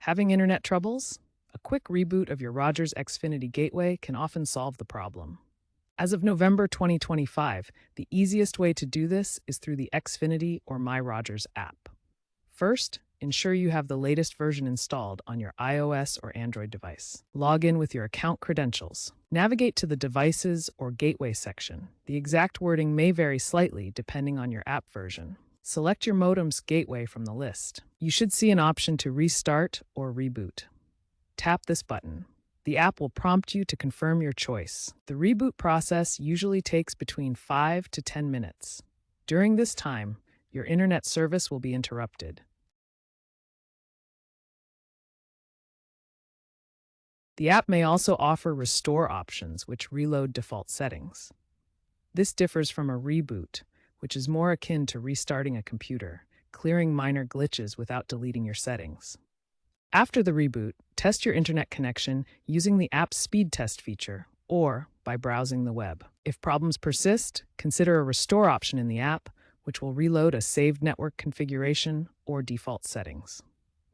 Having internet troubles? A quick reboot of your Rogers Xfinity Gateway can often solve the problem. As of November 2025, the easiest way to do this is through the Xfinity or My Rogers app. First, ensure you have the latest version installed on your iOS or Android device. Log in with your account credentials. Navigate to the Devices or Gateway section. The exact wording may vary slightly depending on your app version. Select your modem's gateway from the list. You should see an option to restart or reboot. Tap this button. The app will prompt you to confirm your choice. The reboot process usually takes between 5 to 10 minutes. During this time, your internet service will be interrupted. The app may also offer restore options, which reload default settings. This differs from a reboot, which is more akin to restarting a computer, clearing minor glitches without deleting your settings. After the reboot, test your internet connection using the app's speed test feature or by browsing the web. If problems persist, consider a restore option in the app, which will reload a saved network configuration or default settings.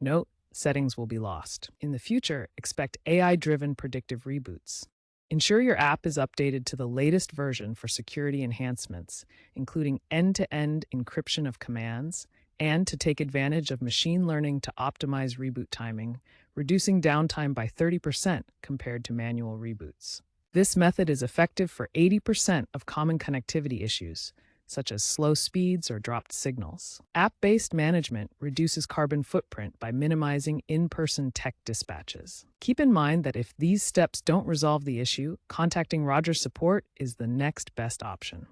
Note, settings will be lost. In the future, expect AI-driven predictive reboots. Ensure your app is updated to the latest version for security enhancements, including end-to-end encryption of commands, and to take advantage of machine learning to optimize reboot timing, reducing downtime by 30% compared to manual reboots. This method is effective for 80% of common connectivity issues, such as slow speeds or dropped signals. App-based management reduces carbon footprint by minimizing in-person tech dispatches. Keep in mind that if these steps don't resolve the issue, contacting Rogers support is the next best option.